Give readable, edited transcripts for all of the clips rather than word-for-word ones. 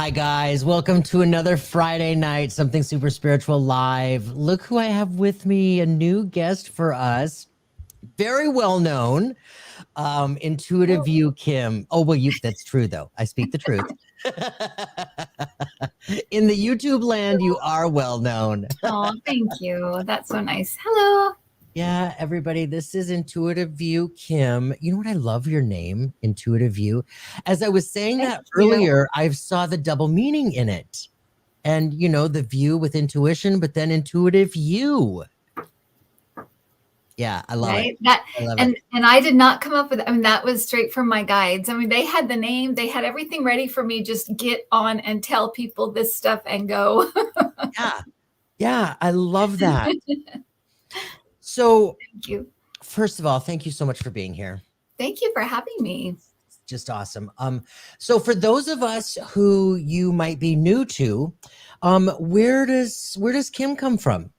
Hi, guys. Welcome to another Friday night, Something Super Spiritual Live. Look who I have with me, a new guest for us. Very well known, Intuitive View Kim. Oh, well, that's true, though. I speak the truth. In the YouTube land, you are well known. Oh, thank you. That's so nice. Hello. Yeah, everybody, this is Intuitive View Kim. You know what? I love your name, Intuitive View. As I was saying Thank that you. earlier, I saw the double meaning in it. And, the view with intuition, but then intuitive you. Yeah, I love it. That I love and it. and I did not come up with. I mean, that was straight from my guides. I mean, they had the name, they had everything ready for me. Just get on and tell people this stuff and go. Yeah, I love that. So, Thank you. first of all, thank you so much for being here. Thank you for having me. Just awesome. So for those of us who you might be new to, where does Kim come from?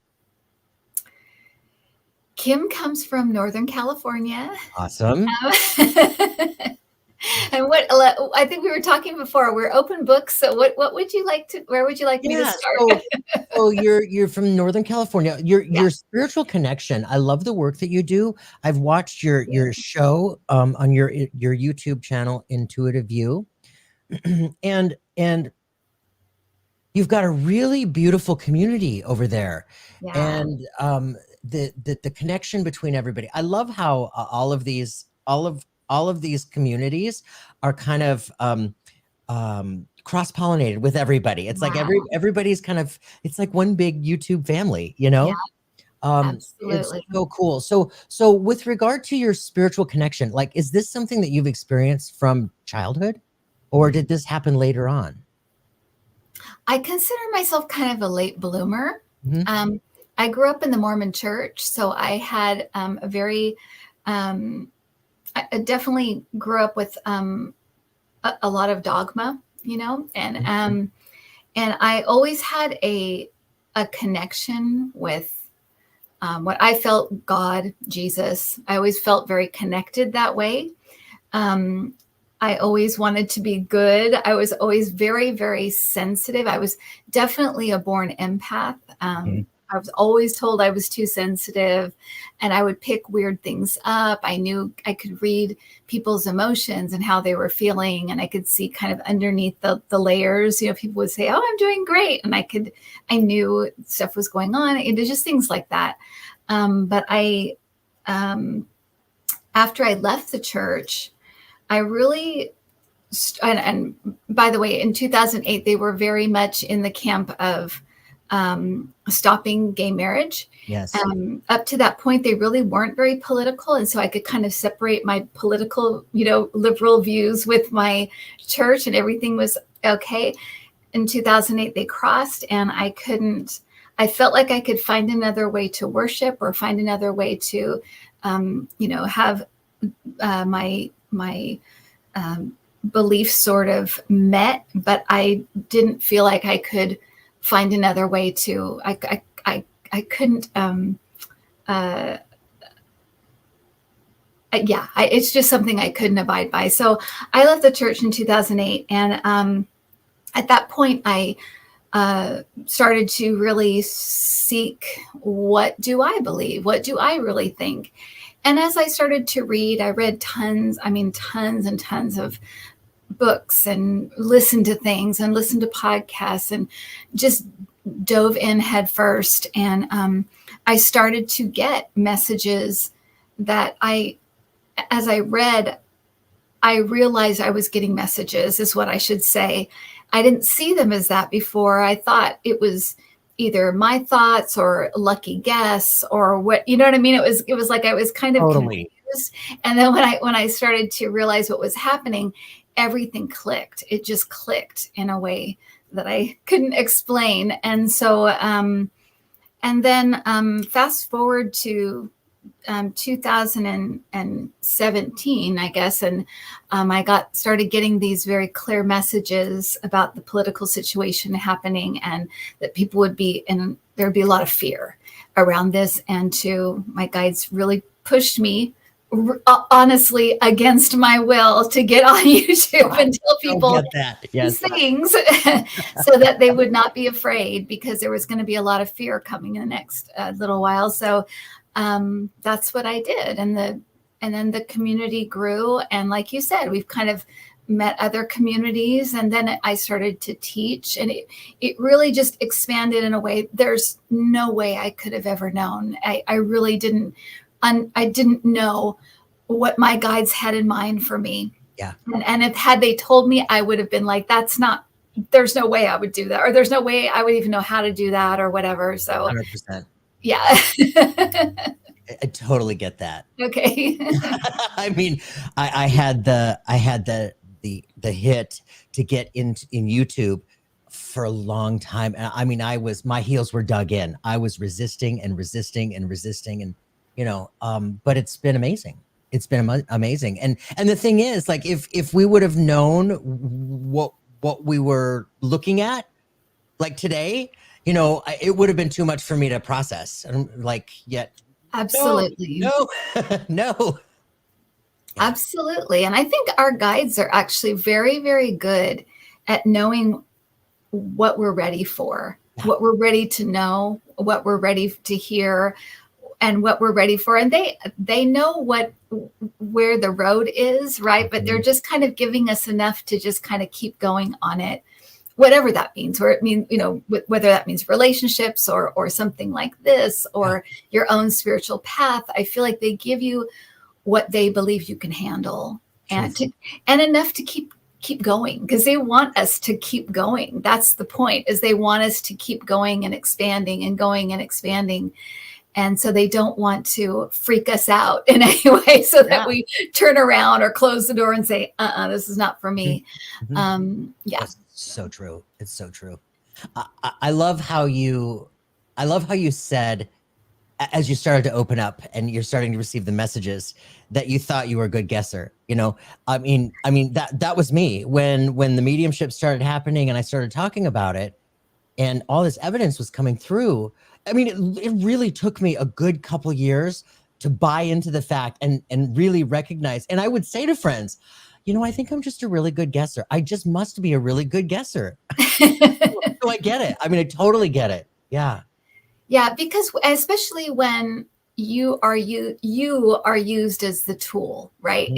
Kim comes from Northern California. Awesome. And what I think we were talking before, we're open books. So what would you like to? Where would you like me to start? So you're from Northern California. Your spiritual connection. I love the work that you do. I've watched your show on your YouTube channel, Intuitive View, and you've got a really beautiful community over there, and the connection between everybody. I love how all of these communities are kind of cross-pollinated with everybody. It's like everybody's kind of, it's like one big YouTube family, Yeah, It's absolutely. so cool. So with regard to your spiritual connection, like, is this something that you've experienced from childhood, or did this happen later on? I consider myself kind of a late bloomer. Mm-hmm. I grew up in the Mormon church, so I had a very, I definitely grew up with a lot of dogma, and I always had a connection with what I felt God, Jesus. I always felt very connected that way. I always wanted to be good. I was always very, very sensitive. I was definitely a born empath. I was always told I was too sensitive, and I would pick weird things up. I knew I could read people's emotions and how they were feeling, and I could see kind of underneath the layers. People would say, "Oh, I'm doing great," and I knew stuff was going on. It was just things like that. But after I left the church, I really, and by the way, in 2008, they were very much in the camp of stopping gay marriage. Yes. Up to that point, they really weren't very political. And so I could kind of separate my political, liberal views with my church, and everything was okay. In 2008, they crossed, and I felt like I could find another way to worship, or find another way to, have my beliefs sort of met, but I didn't feel like I could find another way to. I couldn't. It's just something I couldn't abide by. So I left the church in 2008, and at that point, I started to really seek, what do I believe? What do I really think? And as I started to read, I read tons and tons of books, and listened to things, and listened to podcasts, and just dove in head first. And I started to get messages that as I read, I realized I was getting messages, is what I should say. I didn't see them as that before. I thought it was either my thoughts or lucky guess, or what, you know what I mean? It was like I was kind of confused. And then when I started to realize what was happening, everything clicked. It just clicked in a way that I couldn't explain. And so, and then fast forward to 2017, I guess, and I started getting these very clear messages about the political situation happening, and that people would be there'd be a lot of fear around this. And my guides really pushed me honestly against my will to get on YouTube and tell people get that. Yes. these things so that they would not be afraid, because there was going to be a lot of fear coming in the next little while. So that's what I did. And then the community grew. And like you said, we've kind of met other communities, and then I started to teach, and it really just expanded in a way there's no way I could have ever known. I really didn't. I didn't know what my guides had in mind for me. Yeah. And if had they told me, I would have been like, there's no way I would do that, or there's no way I would even know how to do that, or whatever. So 100%. yeah. I totally get that. Okay. I mean, I had the hit to get in YouTube for a long time. And I mean, my heels were dug in. I was resisting and resisting and resisting, and but it's been amazing. It's been amazing. And the thing is, like, if we would have known what we were looking at, like today, it would have been too much for me to process. And like, yet. Absolutely. No. Absolutely. And I think our guides are actually very, very good at knowing what we're ready for, what we're ready to know, what we're ready to hear, and what we're ready for. And they know where the road is, right? But they're just kind of giving us enough to just kind of keep going on it, whatever that means, or it means, whether that means relationships or something like this, or your own spiritual path. I feel like they give you what they believe you can handle, and enough to keep going, because they want us to keep going. That's the point, is they want us to keep going and expanding and going and expanding. And so they don't want to freak us out in any way, so that we turn around or close the door and say, this is not for me. Yeah. That's so true. It's so true. I love how you said, as you started to open up and you're starting to receive the messages, that you thought you were a good guesser. I mean, that was me when the mediumship started happening and I started talking about it and all this evidence was coming through. I mean, it really took me a good couple years to buy into the fact and really recognize. And I would say to friends, I think I'm just a really good guesser. I just must be a really good guesser. So I get it. I mean, I totally get it. Yeah. Yeah, because especially when you are used as the tool, right?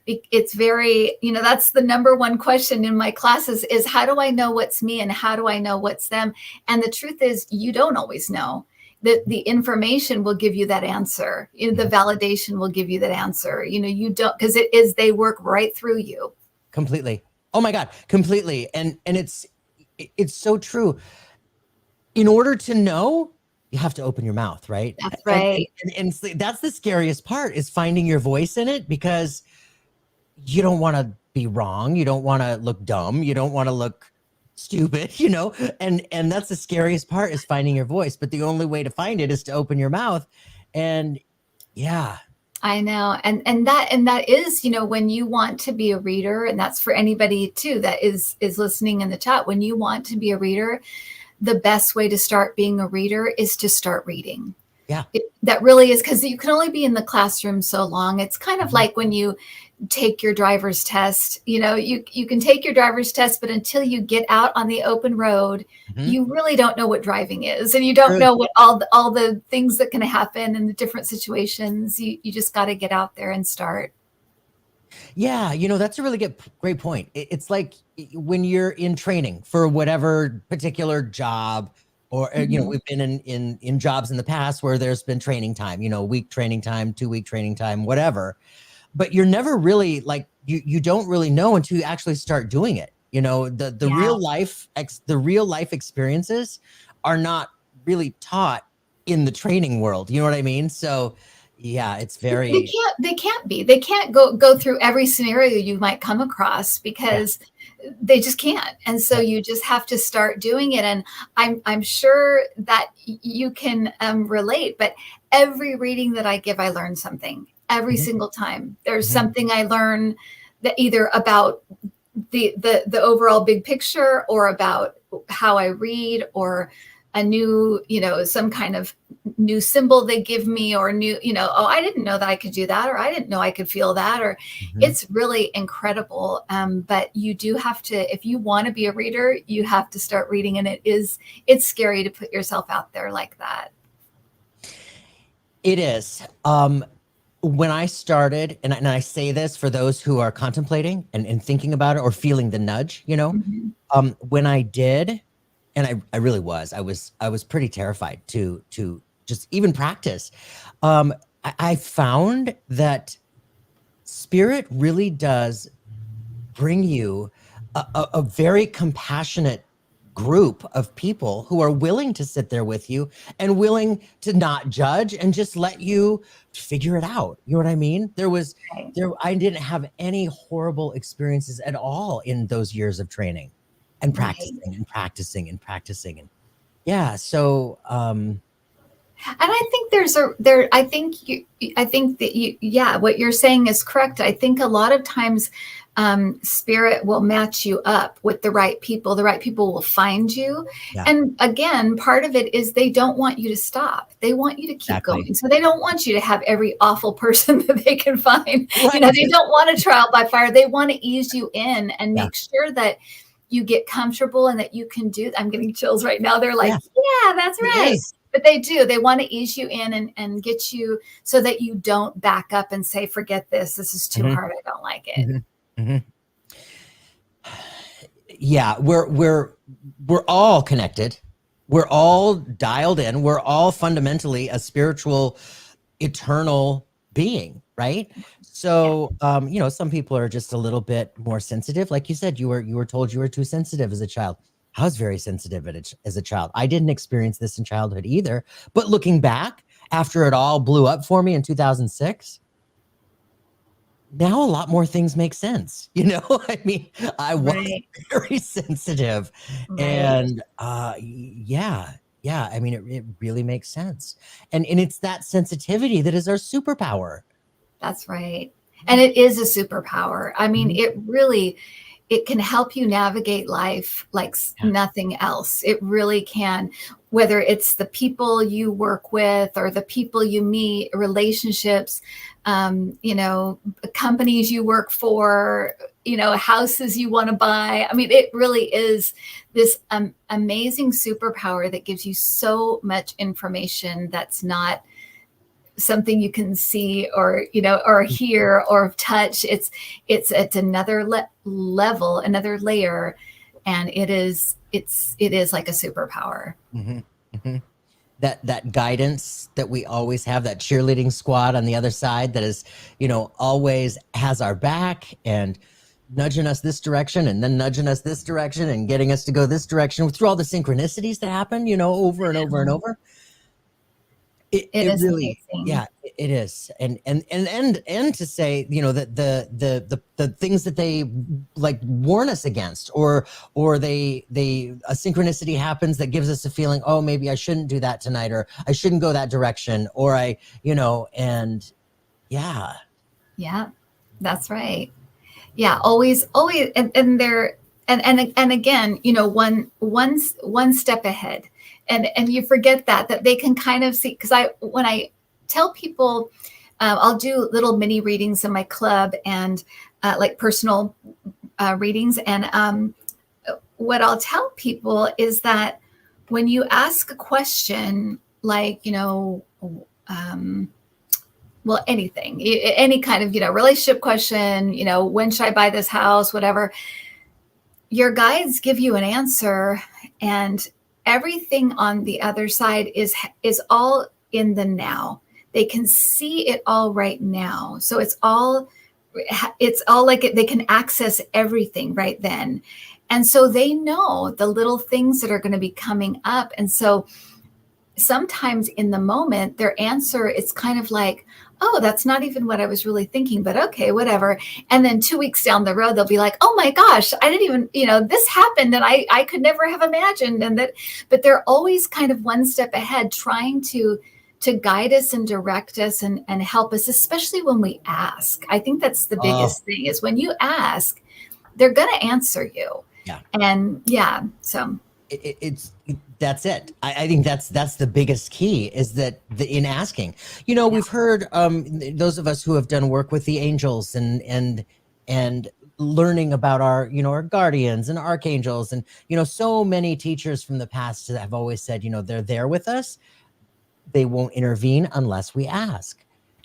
It's very, that's the number one question in my classes is, how do I know what's me and how do I know what's them? And the truth is, you don't always know. The information will give you that answer. The validation will give you that answer. You don't, because they work right through you. Completely. Oh my God, completely. And it's so true. In order to know, you have to open your mouth, right? That's right. And that's the scariest part, is finding your voice in it, because you don't want to be wrong. You don't want to look dumb. You don't want to look stupid, and that's the scariest part, is finding your voice. But the only way to find it is to open your mouth. And yeah. I know. And that is, when you want to be a reader, and that's for anybody too that is listening in the chat, when you want to be a reader, the best way to start being a reader is to start reading. Yeah. That really is, because you can only be in the classroom so long. It's kind of like when you take your driver's test, you can take your driver's test, but until you get out on the open road, you really don't know what driving is. And you don't know what all the things that can happen in the different situations. You just got to get out there and start. Yeah, that's a really great point. It's like when you're in training for whatever particular job, or we've been in jobs in the past where there's been training time, week training time, 2-week training time, whatever. But you're never really, like, you don't really know until you actually start doing it. The real life experiences are not really taught in the training world. You know what I mean? So yeah, it's very. They can't go through every scenario you might come across, because they just can't. And so you just have to start doing it. And I'm sure that you can relate, but every reading that I give, I learn something every single time. There's something I learn, that either about the overall big picture, or about how I read, or a new, some kind of new symbol they give me, or new, oh, I didn't know that I could do that, or I didn't know I could feel that, or it's really incredible. But you do have to, if you want to be a reader, you have to start reading. And it's scary to put yourself out there like that. It is. When I started, and I say this for those who are contemplating and thinking about it or feeling the nudge, when I did, and I really was, I was pretty terrified to just even practice. I found that spirit really does bring you a very compassionate group of people who are willing to sit there with you and willing to not judge and just let you figure it out. You know what I mean? I didn't have any horrible experiences at all in those years of training and practicing and practicing and practicing. And yeah, so and I think I think that what you're saying is correct. I think a lot of times spirit will match you up with the right people. The right people will find you. Yeah. And again, part of it is they don't want you to stop. They want you to keep going. So they don't want you to have every awful person that they can find. Right. They don't want a trial by fire. They want to ease you in and make sure that you get comfortable and that you can do. I'm getting chills right now. They're like, yeah that's right. Yes. But they do. They want to ease you in and get you so that you don't back up and say, forget this. This is too hard. I don't like it. Yeah, we're all connected. We're all dialed in. We're all fundamentally a spiritual, eternal being, right? So, some people are just a little bit more sensitive. Like you said, you were told you were too sensitive as a child. I was very sensitive as a child. I didn't experience this in childhood either. But looking back, after it all blew up for me in 2006, now a lot more things make sense. I mean, I was very sensitive. And yeah. I mean, it really makes sense. And it's that sensitivity that is our superpower. That's right. And it is a superpower. I mean, it can help you navigate life like nothing else. It really can, whether it's the people you work with or the people you meet, relationships, companies you work for, houses you want to buy. I mean, it really is this amazing superpower that gives you so much information that's not something you can see or hear or touch. It's another level, another layer, and it is like a superpower. That guidance that we always have, that cheerleading squad on the other side that is always has our back and nudging us this direction and then nudging us this direction and getting us to go this direction through all the synchronicities that happen over and over and over. It is really amazing. Yeah, it is. And to say, that the things that they like warn us against, or they a synchronicity happens that gives us a feeling, oh, maybe I shouldn't do that tonight, or I shouldn't go that direction, or and yeah. Yeah, that's right. Yeah, always and they're and again, one step ahead. And you forget that they can kind of see, because when I tell people, I'll do little mini readings in my club and like personal readings. And what I'll tell people is that when you ask a question like, well, anything, any kind of, relationship question, when should I buy this house, whatever, your guides give you an answer, and everything on the other side is all in the now. They can see it all right now. So it's all like they can access everything right then. And so they know the little things that are going to be coming up. And so sometimes in the moment, their answer is kind of like, oh, that's not even what I was really thinking, but okay, whatever. And then 2 weeks down the road, they'll be like, oh my gosh, I didn't even, this happened and I could never have imagined. But they're always kind of one step ahead, trying to guide us and direct us and help us, especially when we ask. I think that's the biggest thing, is when you ask, they're going to answer you. Yeah. And yeah, so. that's it. I think that's the biggest key, is that in asking, Yeah. we've heard, those of us who have done work with the angels and learning about our, our guardians and archangels, and so many teachers from the past have always said, they're there with us. They won't intervene unless we ask.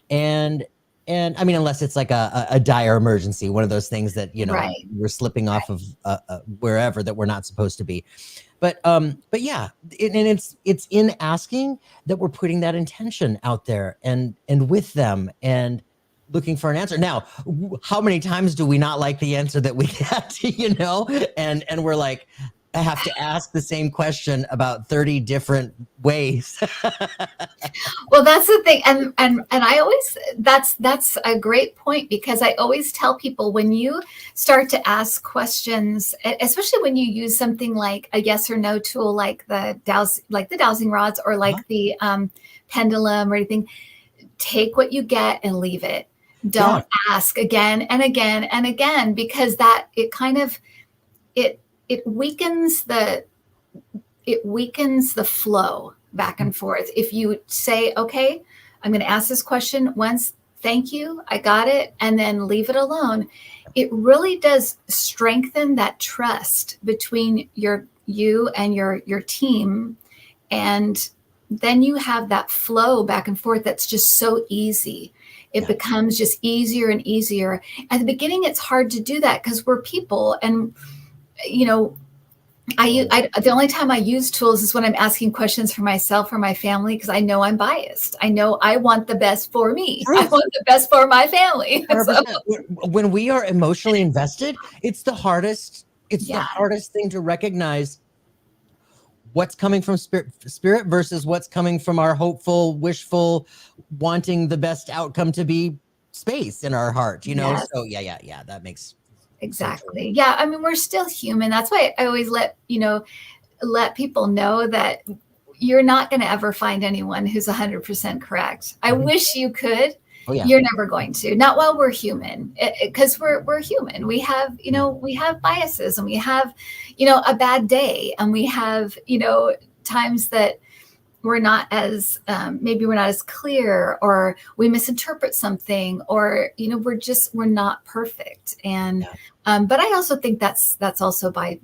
And I mean, unless it's like a dire emergency, one of those things that Right. we're slipping off of wherever that we're not supposed to be. But yeah, and it's in asking that we're putting that intention out there and with them and looking for an answer. Now, how many times do we not like the answer that we get? And we're like, I have to ask the same question about 30 different ways. Well, that's the thing, and I always, that's a great point, because I always tell people, when you start to ask questions, especially when you use something like a yes or no tool, like the dowsing rods, or like the pendulum or anything, take what you get and leave it. Don't ask again and again and again, because that it kind of it weakens the flow back and forth. If you say, okay, I'm going to ask this question once, thank you, I got it, and then leave it alone, it really does strengthen that trust between you and your team. And then you have that flow back and forth that's just so easy. It becomes just easier and easier. At the beginning, it's hard to do that because we're people, and the only time I use tools is when I'm asking questions for myself or my family, because I know I'm biased. I know I want the best for me. I want the best for my family. So, when we are emotionally invested, it's the hardest. It's the hardest thing to recognize what's coming from spirit versus what's coming from our hopeful, wishful, wanting the best outcome to be space in our heart. Yes. So yeah, that makes. Exactly. Yeah. I mean, we're still human. That's why I always let people know that you're not going to ever find anyone who's 100% correct. I wish you could. Oh, yeah. You're never going to. Not while we're human, because we're human. We have, we have biases, and we have, a bad day, and we have, times that we're not as maybe we're not as clear, or we misinterpret something, or we're not perfect. And but I also think that's also by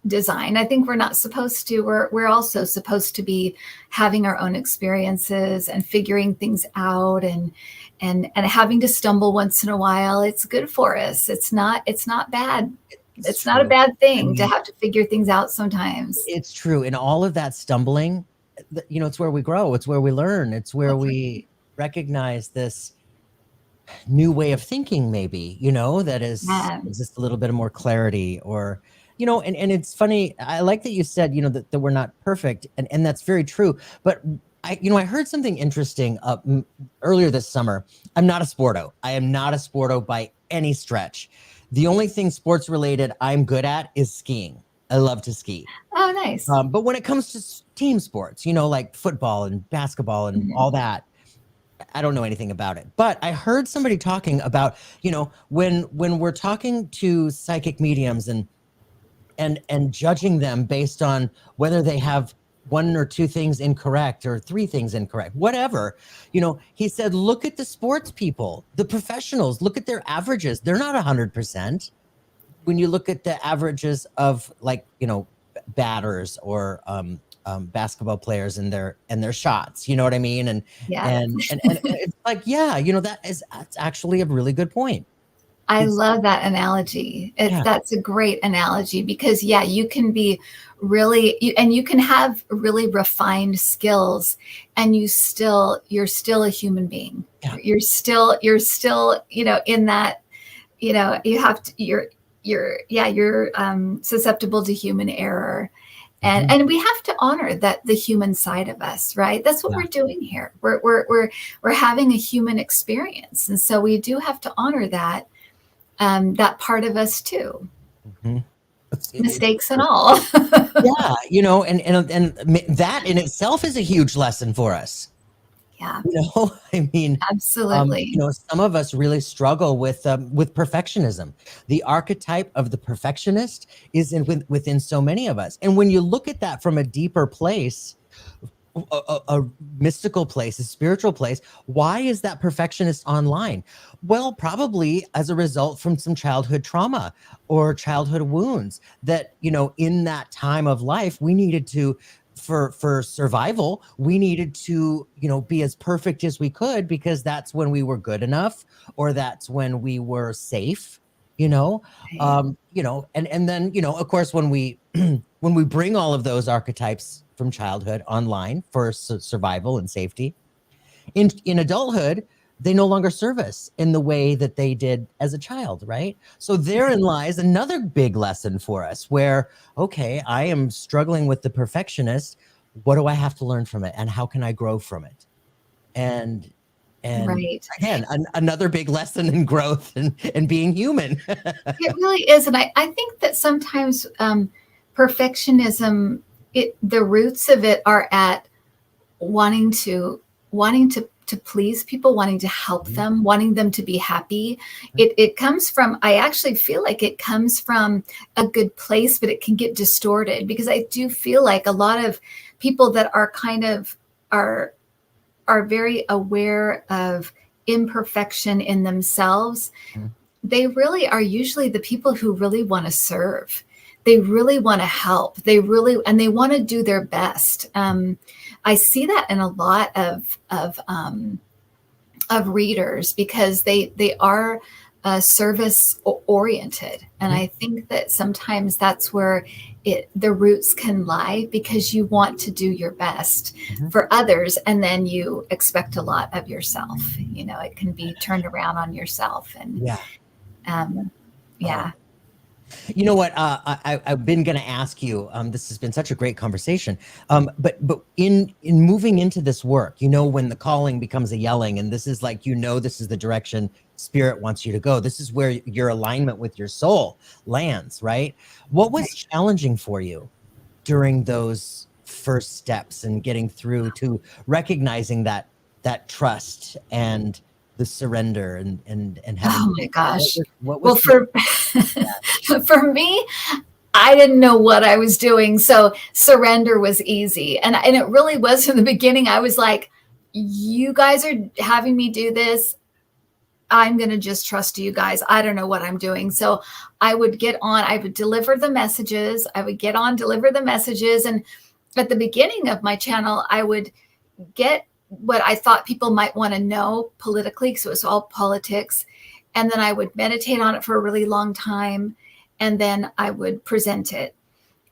design. I think we're not supposed to. We're also supposed to be having our own experiences and figuring things out, and having to stumble once in a while. It's good for us. It's not bad. It's not a bad thing to have to figure things out sometimes. It's true. And all of that stumbling, it's where we grow. It's where we learn. It's where we recognize this new way of thinking, maybe, that is just a little bit of more clarity, or, and it's funny. I like that you said, that we're not perfect, and that's very true. But I heard something interesting earlier this summer. I'm not a sporto. I am not a sporto by any stretch. The only thing sports related I'm good at is skiing. I love to ski. Oh, nice. But when it comes to team sports, like football and basketball and all that, I don't know anything about it. But I heard somebody talking about, when we're talking to psychic mediums and judging them based on whether they have one or two things incorrect or three things incorrect, whatever, he said, look at the sports people, the professionals, look at their averages. They're not 100%. When you look at the averages of, like, batters or basketball players and their shots, you know what I mean? And it's like, that's actually a really good point. I love that analogy. That's a great analogy, because you can be and you can have really refined skills, and you're still a human being. You're still in that, you have to, you're susceptible to human error. And we have to honor the human side of us, right? That's what we're doing here. We're having a human experience, and so we do have to honor that part of us too. Mistakes and all. And that in itself is a huge lesson for us. Yeah. I mean, Absolutely. some of us really struggle with perfectionism. The archetype of the perfectionist is within so many of us. And when you look at that from a deeper place, a mystical place, a spiritual place, why is that perfectionist online? Well, probably as a result from some childhood trauma or childhood wounds that, in that time of life, we needed to, for survival, we needed to, be as perfect as we could, because that's when we were good enough, or that's when we were safe, Right. and then, of course, when we when we bring all of those archetypes from childhood online for survival and safety, in adulthood, they no longer serve us in the way that they did as a child, right? So therein lies another big lesson for us where, okay, I am struggling with the perfectionist. What do I have to learn from it, and how can I grow from it? And Right. again, another big lesson in growth and being human. It really is. And I think that sometimes perfectionism, the roots of it are at wanting to please people, wanting to help them, wanting them to be happy. It comes from, I actually feel like it comes from a good place, but it can get distorted, because I do feel like a lot of people that are kind of are very aware of imperfection in themselves. They really are usually the people who really want to serve. They really want to help. They want to do their best. I see that in a lot of readers, because they are service oriented, and I think that sometimes that's where the roots can lie, because you want to do your best for others, and then you expect a lot of yourself. It can be turned around on yourself, and yeah. You know what? I've been going to ask you. This has been such a great conversation. But in moving into this work, when the calling becomes a yelling, and this is like, this is the direction Spirit wants you to go. This is where your alignment with your soul lands, right? What was challenging for you during those first steps and getting through to recognizing that trust and the surrender and having? Oh my gosh. What Well, was for me, I didn't know what I was doing. So surrender was easy. And it really was from the beginning. I was like, you guys are having me do this. I'm going to just trust you guys. I don't know what I'm doing. So I would get on, I would deliver the messages. I would get on, deliver the messages. And at the beginning of my channel, I would get what I thought people might want to know politically, because it was all politics. And then I would meditate on it for a really long time. And then I would present it.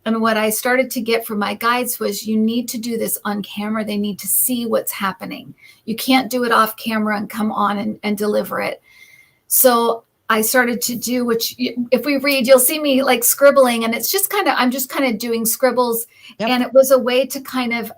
And what I started to get from my guides was, you need to do this on camera. They need to see what's happening. You can't do it off camera and come on and deliver it. So I started to do, which if we read, you'll see me like scribbling, and it's just I'm just kind of doing scribbles. Yep. And it was a way to kind of,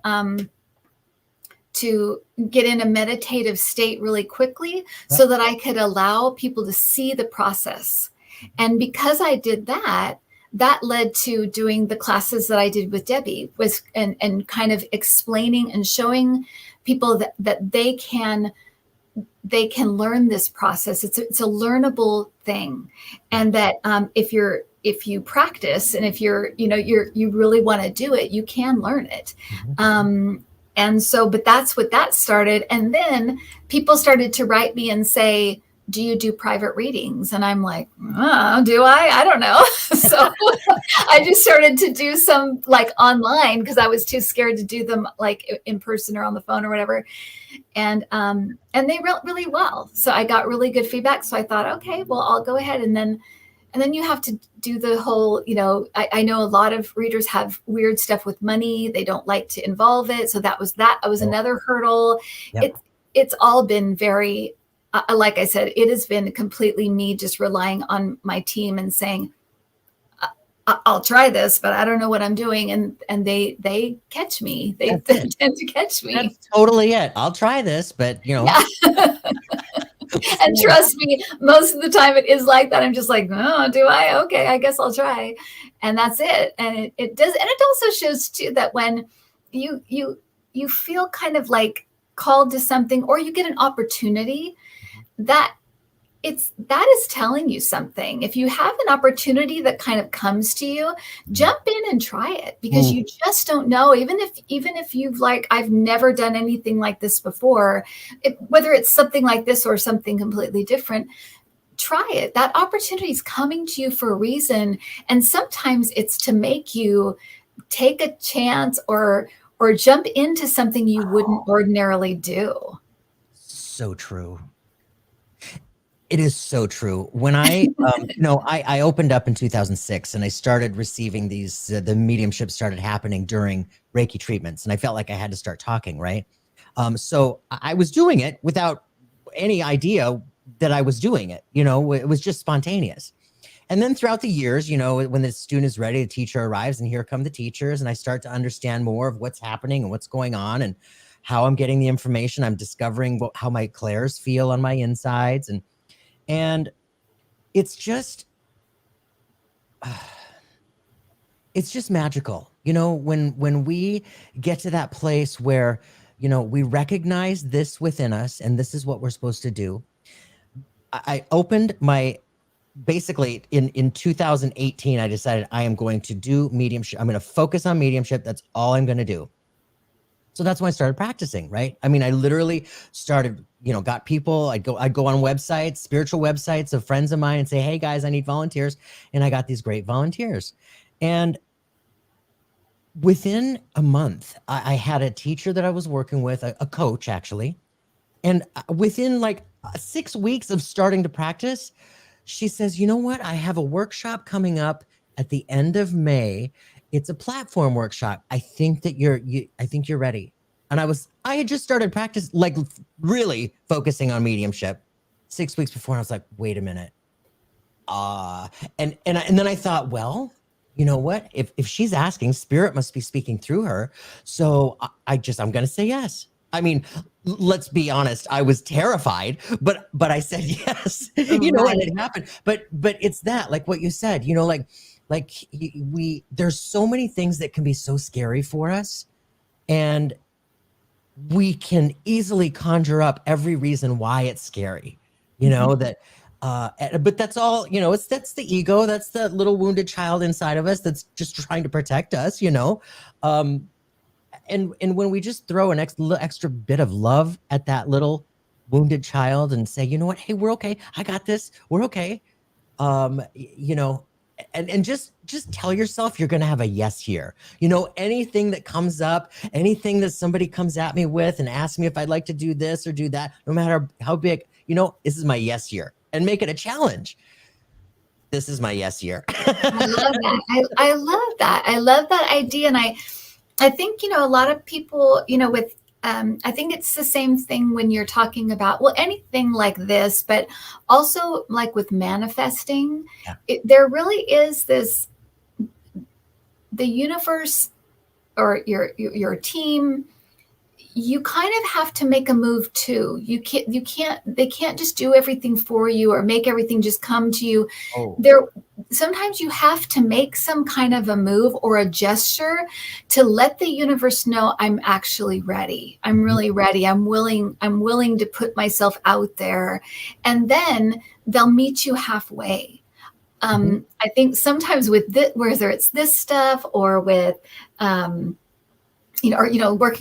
to get in a meditative state really quickly, so that I could allow people to see the process. And because I did that, that led to doing the classes that I did with Debbie, and kind of explaining and showing people that they can learn this process. It's a learnable thing. And that if you practice, and if you really want to do it, you can learn it. And so, but that's what that started. And then people started to write me and say, do you do private readings? And I'm like, do I? I don't know. So I just started to do some like online, because I was too scared to do them like in person or on the phone or whatever. And they really well. So I got really good feedback. So I thought, okay, well, I'll go ahead. And then you have to do the whole, I know a lot of readers have weird stuff with money. They don't like to involve it. So that was another hurdle. Yep. It's all been very, like I said, it has been completely me just relying on my team and saying, I'll try this, but I don't know what I'm doing. And they catch me. They tend to catch me. That's totally it. I'll try this, but Yeah. And trust me, most of the time it is like that. I'm just like, oh, do I? Okay, I guess I'll try. And that's it. And it does. And it also shows too that when you feel kind of like called to something or you get an opportunity, that is telling you something. If you have an opportunity that kind of comes to you, jump in and try it, because you just don't know. Even if you've like, I've never done anything like this before, whether it's something like this or something completely different, try it. That opportunity is coming to you for a reason. And sometimes it's to make you take a chance or jump into something you wouldn't ordinarily do. So true. It is so true. When I, I opened up in 2006 and I started receiving these, the mediumship started happening during Reiki treatments. And I felt like I had to start talking, right? So I was doing it without any idea that I was doing it. It was just spontaneous. And then throughout the years, when the student is ready, the teacher arrives, and here come the teachers. And I start to understand more of what's happening and what's going on and how I'm getting the information. I'm discovering how my clairs feel on my insides. And it's just magical, when we get to that place where, we recognize this within us and this is what we're supposed to do. I opened basically in 2018, I decided I am going to do mediumship. I'm going to focus on mediumship. That's all I'm going to do. So that's when I started practicing, right? I mean, I literally started, got people, I'd go on websites, spiritual websites of friends of mine and say, hey guys, I need volunteers. And I got these great volunteers. And within a month, I had a teacher that I was working with, a coach actually. And within like 6 weeks of starting to practice, she says, you know what? I have a workshop coming up at the end of May. It's a platform workshop. I think that you're ready. And I had just started practice, like really focusing on mediumship 6 weeks before. And I was like, wait a minute. And then I thought, well, you know what? If she's asking, spirit must be speaking through her. So I'm going to say yes. I mean, let's be honest. I was terrified, but I said yes, and it happened. But it's that, like what you said, there's so many things that can be so scary for us, and we can easily conjure up every reason why it's scary, that, but that's all, that's the ego. That's the little wounded child inside of us that's just trying to protect us, and when we just throw an extra bit of love at that little wounded child and say, you know what, hey, we're okay. I got this. We're okay. And just tell yourself you're going to have a yes here. Anything that comes up, anything that somebody comes at me with and asks me if I'd like to do this or do that, no matter how big, this is my yes year, and make it a challenge. This is my yes year. I love that. I love that. I love that idea. And I think, a lot of people, with, I think it's the same thing when you're talking about, well, anything like this, but also like with manifesting, there really is this, the universe or your team, you kind of have to make a move too. They can't just do everything for you or make everything just come to you. Sometimes you have to make some kind of a move or a gesture to let the universe know, I'm actually ready. I'm really ready. I'm willing to put myself out there. And then they'll meet you halfway. I think sometimes with this, whether it's this stuff or with, working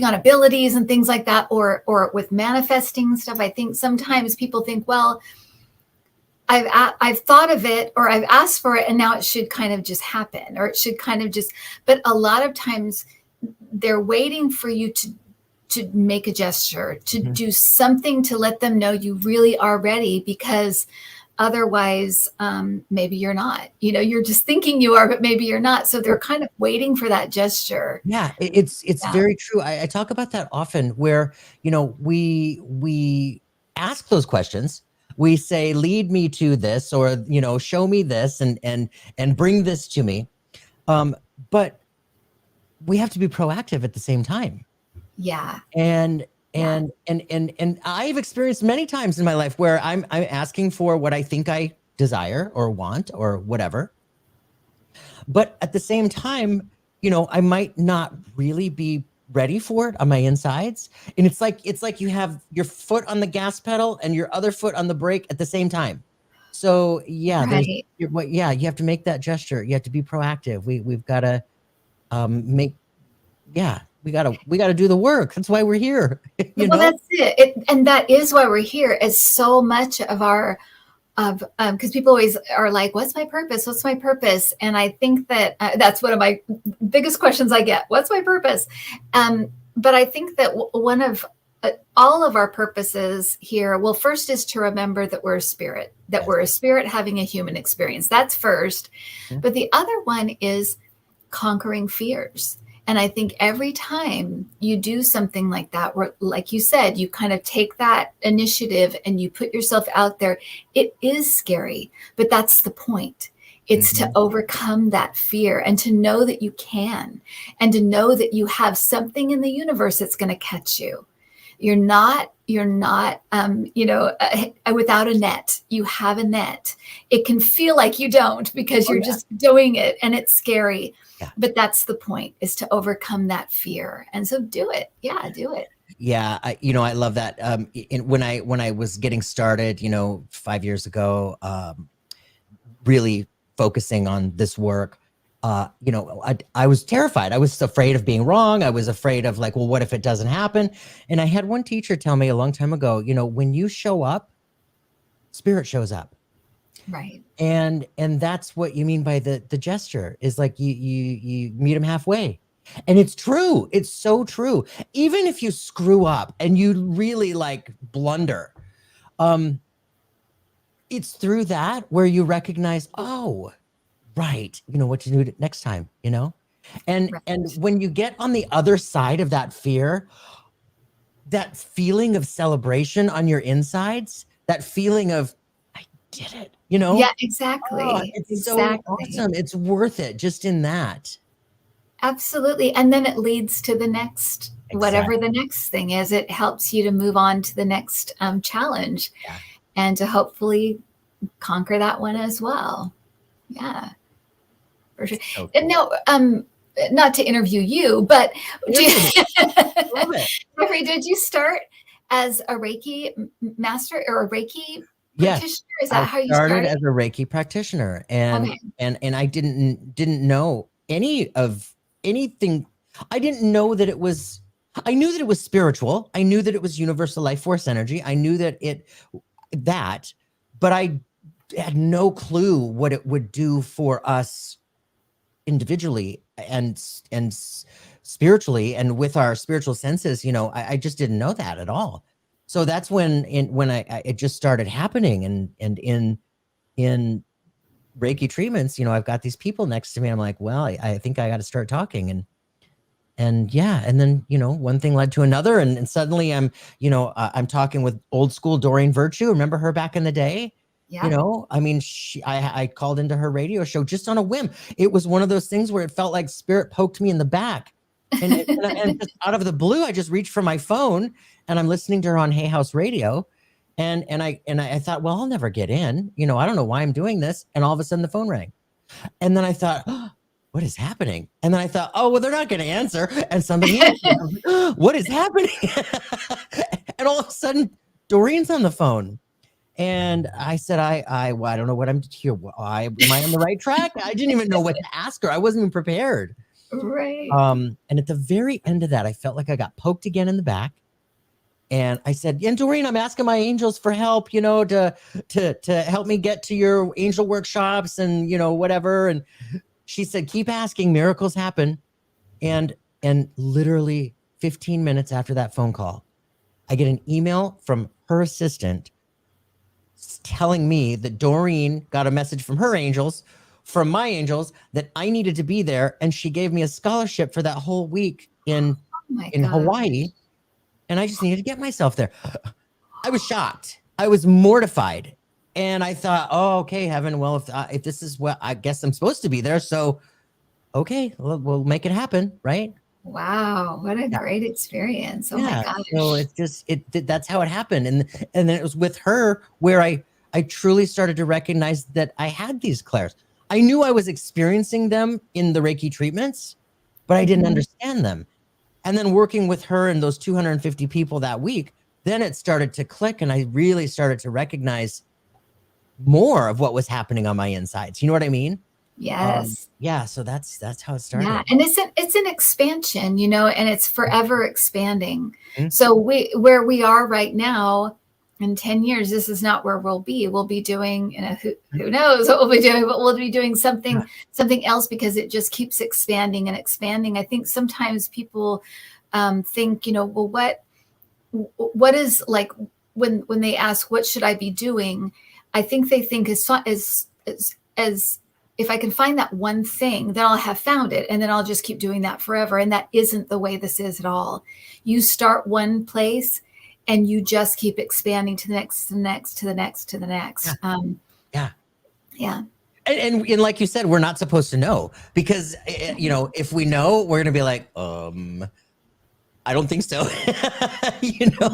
on abilities and things like that, or with manifesting stuff, I think sometimes people think, well, I've thought of it, or I've asked for it, and now it should kind of just happen, or it should kind of just, but a lot of times they're waiting for you to make a gesture, to do something to let them know you really are ready, because otherwise, maybe you're not, you're just thinking you are, but maybe you're not. So they're kind of waiting for that gesture. Yeah, it's very true. I talk about that often, where, we ask those questions. We say, lead me to this, or, show me this and bring this to me. But we have to be proactive at the same time. Yeah. And I've experienced many times in my life where I'm asking for what I think I desire or want or whatever. But at the same time, I might not really be ready for it on my insides. And it's like you have your foot on the gas pedal and your other foot on the brake at the same time. So yeah, Right. yeah, you have to make that gesture. You have to be proactive. We've got to make, yeah, we gotta do the work. That's why we're here. You Well, know? that's it. And that is why we're here. Is so much of our of because people always are like, "What's my purpose? What's my purpose?" And I think that that's one of my biggest questions I get. What's my purpose? But I think that one of all of our purposes here, well, first is to remember that we're a spirit, that we're a spirit having a human experience. That's first. But the other one is conquering fears. And I think every time you do something like that, where, like you said, you kind of take that initiative and you put yourself out there, it is scary, but that's the point. It's to overcome that fear and to know that you can, and to know that you have something in the universe that's going to catch you. You're not without a net. You have a net. It can feel like you don't because you're just doing it and it's scary. Yeah. But that's the point, is to overcome that fear. And so do it. Yeah, do it. Yeah, I love that. When I was getting started, 5 years ago, really focusing on this work, I was terrified. I was afraid of being wrong. I was afraid of like, well, what if it doesn't happen? And I had one teacher tell me a long time ago, when you show up, spirit shows up. Right. And that's what you mean by the gesture, is like you meet them halfway. And it's true. It's so true. Even if you screw up and you really like blunder, it's through that where you recognize, oh, right, what to do next time, and when you get on the other side of that fear, that feeling of celebration on your insides, that feeling of, I did it, Yeah, exactly. Oh, it's so awesome. It's worth it just in that. Absolutely. And then it leads to the next, whatever the next thing is. It helps you to move on to the next challenge, and to hopefully conquer that one as well. Yeah. For sure. So cool. And now, not to interview you, but Jeffrey, did you start as a Reiki master or a Reiki practitioner? Is that how you started? As a Reiki practitioner, and I didn't know anything. I didn't know that it was. I knew that it was spiritual. I knew that it was universal life force energy. I knew that but I had no clue what it would do for us individually and spiritually, and with our spiritual senses. I just didn't know that at all. So that's when it just started happening, and in Reiki treatments, I've got these people next to me. I'm like, well, I think I got to start talking, and then one thing led to another, and suddenly I'm talking with old school Doreen Virtue. Remember her back in the day? Yeah. I mean, I called into her radio show just on a whim. It was one of those things where it felt like spirit poked me in the back, and just out of the blue, I just reached for my phone, and I'm listening to her on Hay House Radio, and I thought, well, I'll never get in. I don't know why I'm doing this, and all of a sudden the phone rang, and then I thought, oh, what is happening? And then I thought, oh, well, they're not going to answer, and somebody answered. What is happening? And all of a sudden, Doreen's on the phone. And I said, I don't know what I'm here. Am I on the right track? I didn't even know what to ask her. I wasn't even prepared. Right. And at the very end of that, I felt like I got poked again in the back. And I said, and Doreen, I'm asking my angels for help, to help me get to your angel workshops and, whatever. And she said, keep asking, miracles happen. And literally 15 minutes after that phone call, I get an email from her assistant telling me that Doreen got a message from her angels, from my angels, that I needed to be there. And she gave me a scholarship for that whole week in Hawaii. And I just needed to get myself there. I was shocked. I was mortified. And I thought, oh, okay, heaven, well, if this is what I guess I'm supposed to be there. So, okay, we'll make it happen, right? Wow, what a great experience. Oh my gosh. So it's just that's how it happened. And then it was with her where I truly started to recognize that I had these clairs. I knew I was experiencing them in the Reiki treatments, but I didn't understand them. And then working with her and those 250 people that week, then it started to click, and I really started to recognize more of what was happening on my insides. You know what I mean? Yes. Yeah. So that's how it started. Yeah, and it's an expansion, you know, and it's forever expanding. Mhm. So where we are right now, in 10 years, this is not where we'll be. We'll be doing, you know, who knows what we'll be doing, but we'll be doing something else, because it just keeps expanding and expanding. I think sometimes people think, you know, well, what is, like, when they ask, what should I be doing? I think they think as if I can find that one thing, then I'll have found it, and then I'll just keep doing that forever. And that isn't the way this is at all. You start one place and you just keep expanding to the next, to the next, to the next, to the next. Yeah. And like you said, we're not supposed to know, because, you know, if we know, we're going to be like, I don't think so. You know?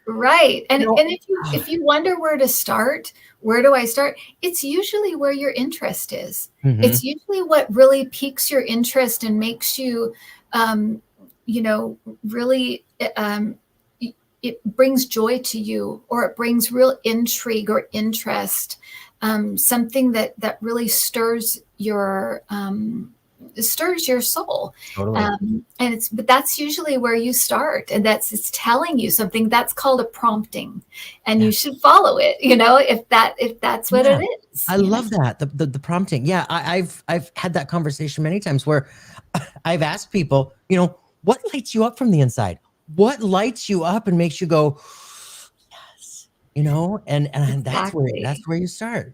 Right. And You know, and if you wonder where to start, where do I start? It's usually where your interest is. It's usually what really piques your interest and makes you, you know, really, it brings joy to you, or it brings real intrigue or interest, something that really stirs your soul. Totally. But that's usually where you start, and it's telling you something. That's called a prompting, and you should follow it, you know, if that's what it is. I love that. The prompting. Yeah. I've had that conversation many times where I've asked people, you know, what lights you up from the inside? What lights you up and makes you go, yes, you know, and Exactly. that's where you start.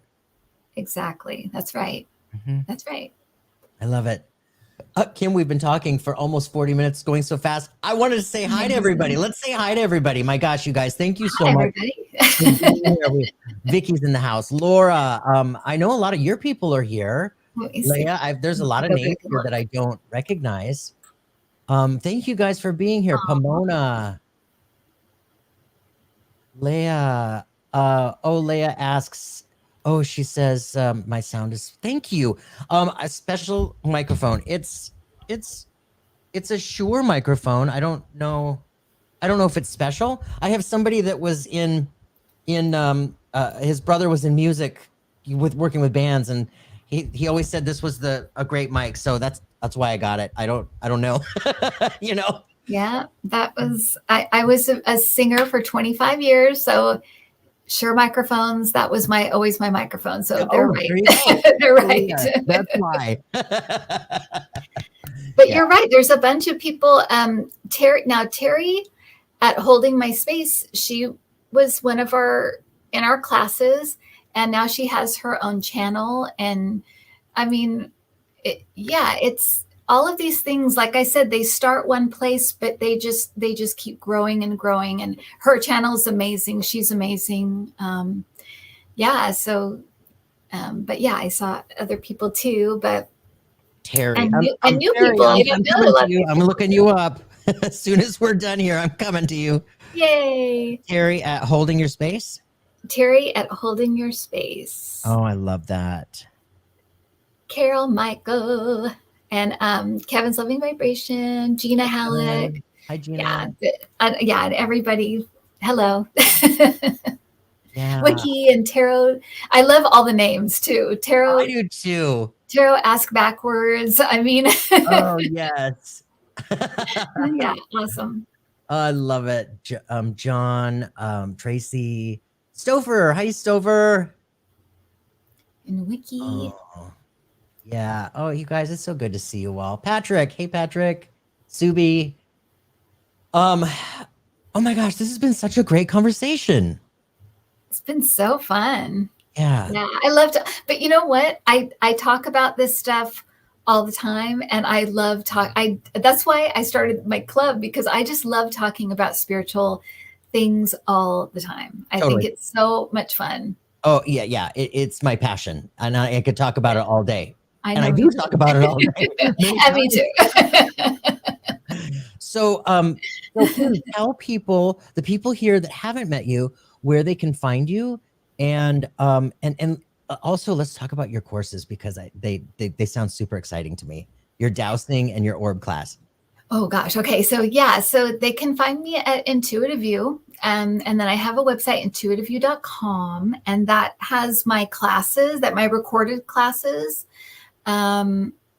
Exactly. That's right. That's right. I love it. Kim, we've been talking for almost 40 minutes, going so fast. I wanted to say hi to everybody. Let's say hi to everybody. My gosh, you guys, thank you so much. Vicky's in the house. Laura, I know a lot of your people are here. Leah, there's a lot of names here that I don't recognize. Thank you guys for being here. Pomona. Leah. Leah asks, she says, my sound is, thank you. A special microphone. It's a Shure microphone. I don't know if it's special. I have somebody that was in his brother was in music with working with bands, and he always said this was a great mic. So that's why I got it. I don't know. You know? Yeah, that was, I was a singer for 25 years. So Shure microphones, that was always my microphone. So they're right. They're right. That's why. But you're right. There's a bunch of people. Terry at Holding My Space, she was one of in our classes, and now she has her own channel. And I mean, it's all of these things. Like I said, they start one place, but they just keep growing and growing. And her channel is amazing. She's amazing. So, but yeah, I saw other people too, but Terry, and new people. I don't know. I'm looking you up. As soon as we're done here, I'm coming to you. Yay. Terry at Holding Your Space. Terry at Holding Your Space. Oh, I love that. Carol, Michael, and Kevin's Loving Vibration, Gina Halleck. Hi, Gina. Yeah, and everybody. Hello. Yeah. Wiki and Tarot. I love all the names too. Tarot. I do too. Tarot Ask Backwards. I mean. Oh, yes. Yeah, awesome. I love it. John, Tracy, Stover. Hi, Stover. And Wiki. Oh, yeah. Oh, you guys, it's so good to see you all. Patrick. Hey, Patrick. Subi. Oh my gosh, this has been such a great conversation. It's been so fun. Yeah. Yeah, I love to, but you know what? I talk about this stuff all the time, and I love that's why I started my club, because I just love talking about spiritual things all the time. I think it's so much fun. Oh yeah. It's my passion, and I could talk about it all day. I know, and I do talk about it all day. And me too. So please tell people, the people here that haven't met you, where they can find you, and also let's talk about your courses, because they sound super exciting to me. Your dowsing and your orb class. Oh gosh. Okay. So yeah, so they can find me at INTUITIVEW. And then I have a website, intuitiveview.com, and that has my classes, that my recorded classes,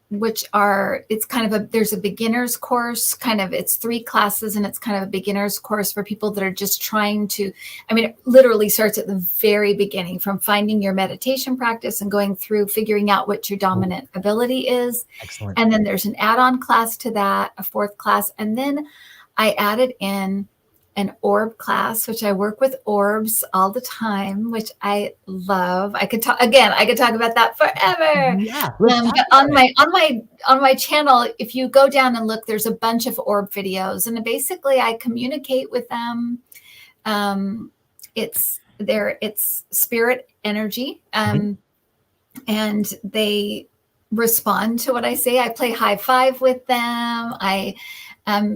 which are, it's kind of there's a beginner's course, kind of, it's 3 classes, and it's kind of a beginner's course for people that are just trying to, I mean, it literally starts at the very beginning, from finding your meditation practice and going through figuring out what your dominant ability is. Excellent. And then there's an add-on class to that, a 4th class. And then I added in an orb class, which I work with orbs all the time, which I love. I could talk about that forever. Yeah. But on my channel, if you go down and look, there's a bunch of orb videos, and basically I communicate with them. It's spirit energy, and they respond to what I say. I play high five with them. I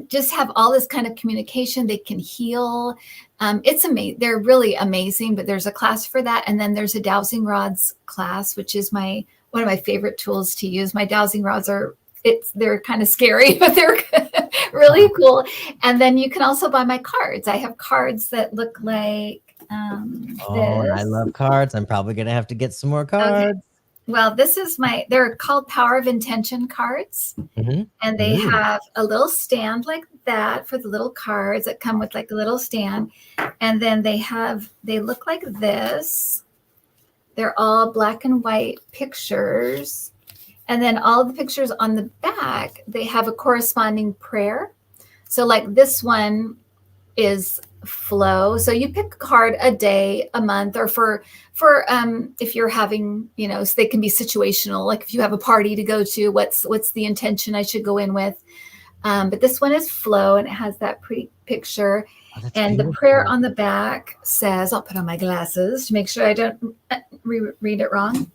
just have all this kind of communication. They can heal. It's amazing. They're really amazing, but there's a class for that. And then there's a dowsing rods class, which is one of my favorite tools to use. My dowsing rods they're kind of scary, but they're really cool. And then you can also buy my cards. I have cards that look like this. I love cards. I'm probably going to have to get some more cards. Okay. Well, this is they're called Power of Intention cards. And they have a little stand like that for the little cards that come with like a little stand. And then they look like this. They're all black and white pictures. And then all the pictures on the back, they have a corresponding prayer. So like this one is flow. So you pick a card a day, a month, or for if you're having, so they can be situational. Like if you have a party to go to, what's the intention I should go in with? But this one is flow, and it has that pretty picture. Oh, and beautiful. The prayer on the back says, I'll put on my glasses to make sure I don't read it wrong.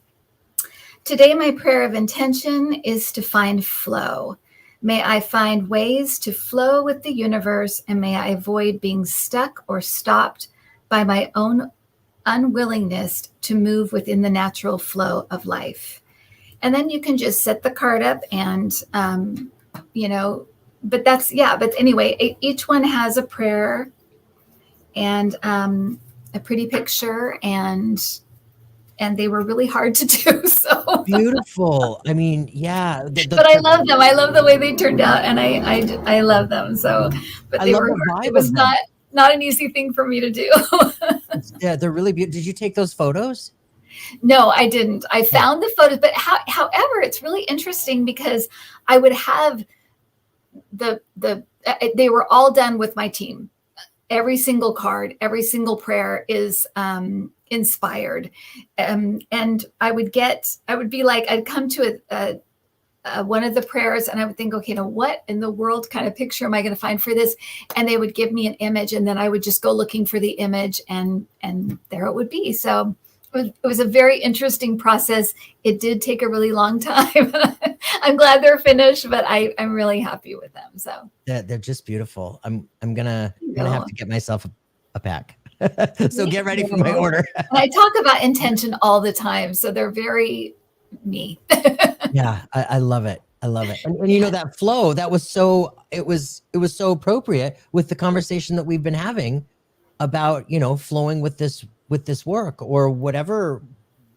Today, my prayer of intention is to find flow. May I find ways to flow with the universe, and may I avoid being stuck or stopped by my own unwillingness to move within the natural flow of life. And then you can just set the card up and, but anyway, each one has a prayer and a pretty picture, and they were really hard to do. So beautiful. I mean, yeah. But I love them. I love the way they turned out, and I love them. So, but it was not an easy thing for me to do. Yeah, they're really beautiful. Did you take those photos? No, I didn't. I found the photos, but however, it's really interesting because I would have they were all done with my team. Every single card, every single prayer is inspired. And I'd come to one of the prayers and I would think, okay, now what in the world kind of picture am I going to find for this? And they would give me an image, and then I would just go looking for the image, and there it would be. So it was a very interesting process. It did take a really long time. I'm glad they're finished, but I'm really happy with them. So they're just beautiful. I'm gonna have to get myself a pack. So get ready for my order. And I talk about intention all the time, so they're very me. Yeah, I love it. I love it. And that flow, it was so appropriate with the conversation that we've been having about, flowing with this work or whatever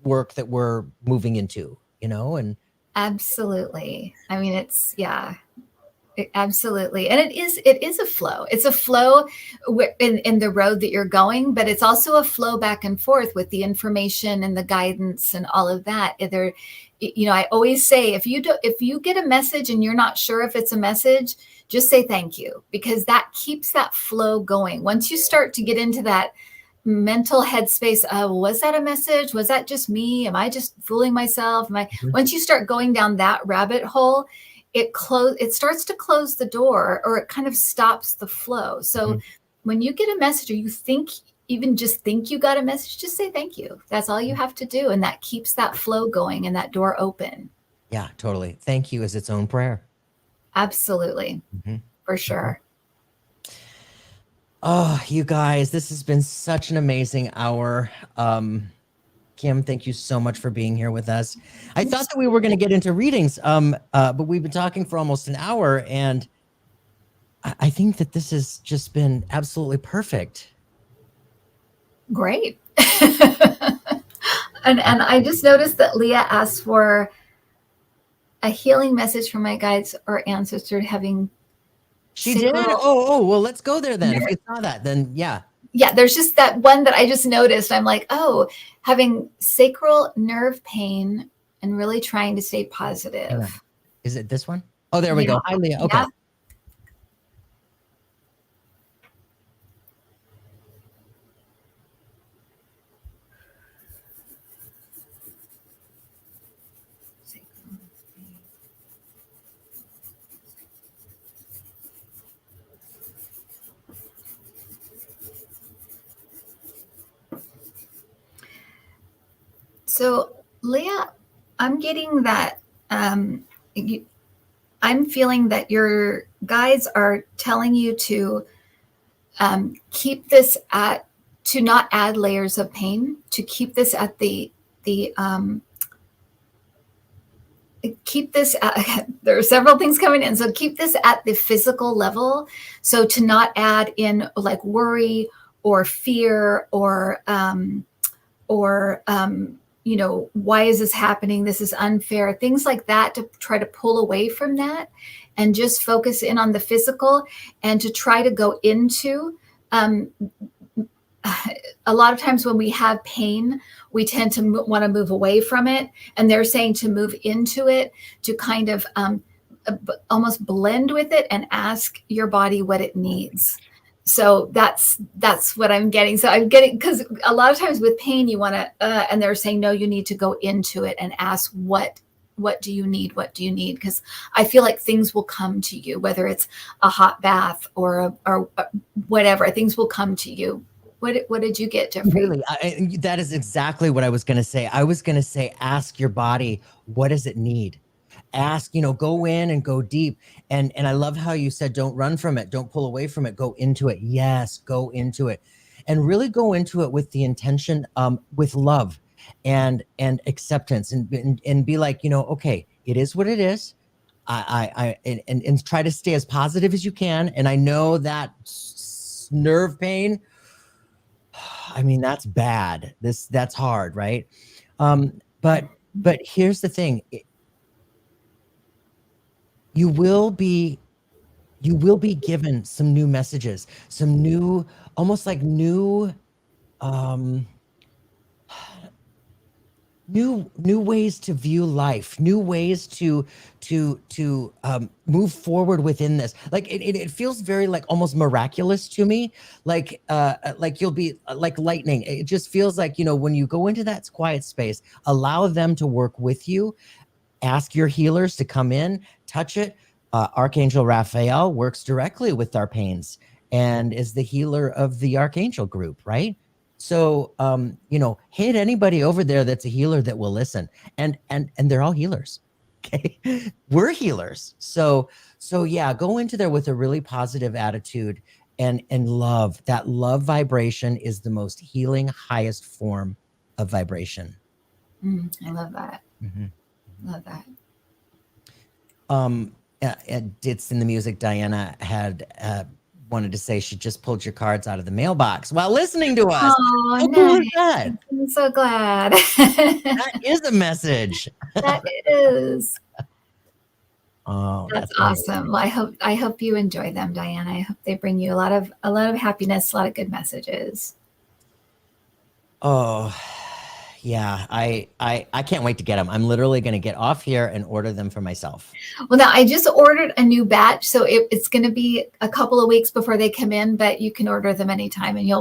work that we're moving into, and absolutely. I mean, absolutely. And it is a flow. It's a flow in the road that you're going, but it's also a flow back and forth with the information and the guidance and all of that. I always say, if you get a message and you're not sure if it's a message, just say thank you, because that keeps that flow going. Once you start to get into that mental headspace of, was that a message? Was that just me? Am I just fooling myself? Once you start going down that rabbit hole, it starts to close the door, or it kind of stops the flow. So when you get a message, or you just think you got a message, just say thank you. That's all you have to do. And that keeps that flow going and that door open. Yeah, totally. Thank you is its own prayer. Absolutely. For sure. Oh, you guys, this has been such an amazing hour. Kim, thank you so much for being here with us. I thought that we were going to get into readings, but we've been talking for almost an hour, and I think that this has just been absolutely perfect. Great. And I just noticed that Leah asked for a healing message from my guides or ancestor having. She did? Oh, well, let's go there then. Yeah. If you saw that, then yeah. Yeah, there's just that one that I just noticed. I'm like, oh, having sacral nerve pain and really trying to stay positive. Is it this one? Oh, there we go. Hi, Leah. Okay. Yeah. So, Leah, I'm getting that I'm feeling that your guides are telling you to keep this at, to not add layers of pain, to keep this at keep this at, there are several things coming in, so keep this at the physical level, so to not add in like worry or fear or you know, why is this happening, this is unfair, things like that, to try to pull away from that and just focus in on the physical, and to try to go into a lot of times when we have pain, we tend to want to move away from it. And they're saying to move into it, to kind of almost blend with it and ask your body what it needs. So that's what I'm getting. So I'm getting, because a lot of times with pain, you want to, and they're saying, no, you need to go into it and ask what do you need? What do you need? Because I feel like things will come to you, whether it's a hot bath or whatever, things will come to you. What did you get, Jeffrey? Really, that is exactly what I was going to say. I was going to say, ask your body, what does it need? Ask, you know, go in and go deep. And I love how you said, don't run from it. Don't pull away from it. Go into it. Yes, go into it. And really go into it with the intention, with love and acceptance, and be like, you know, okay, it is what it is. And try to stay as positive as you can. And I know that nerve pain, I mean, that's bad. That's hard, right? But here's the thing. You will be given some new messages, some new, almost like new ways to view life, new ways to move forward within this. Like it feels very like almost miraculous to me. Like you'll be like lightning. It just feels like, you know, when you go into that quiet space, allow them to work with you. Ask your healers to come in, touch it. Archangel Raphael works directly with our pains and is the healer of the Archangel group, right? So, you know, hit anybody over there that's a healer that will listen, and they're all healers. Okay. We're healers. So yeah, go into there with a really positive attitude and love. That love vibration is the most healing, highest form of vibration. I love that. Mm-hmm. Love that. It's in the music. Diana had wanted to say she just pulled your cards out of the mailbox while listening to us. Oh, how cool is that? I'm so glad. That is a message. That is. Oh, that's awesome. Well, I hope you enjoy them, Diana. I hope they bring you a lot of happiness, a lot of good messages. Oh, yeah. I can't wait to get them. I'm literally going to get off here and order them for myself. Well, now I just ordered a new batch, so it's going to be a couple of weeks before they come in, but you can order them anytime, and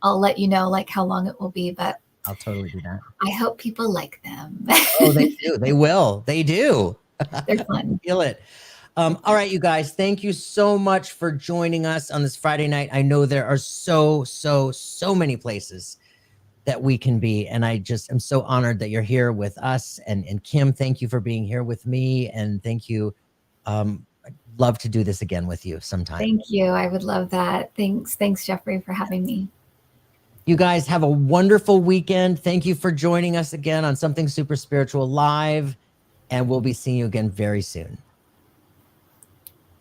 I'll let you know like how long it will be. But I'll totally do that. I hope people like them. Oh, they do. They will. They do. They're fun. Feel it. All right, you guys, thank you so much for joining us on this Friday night. I know there are so many places that we can be, and I just am so honored that you're here with us. And Kim, thank you for being here with me, and thank you. I'd love to do this again with you sometime. Thank you. I would love that. Thanks, Jeffrey, for having me. You guys have a wonderful weekend. Thank you for joining us again on Something Super Spiritual Live, and we'll be seeing you again very soon.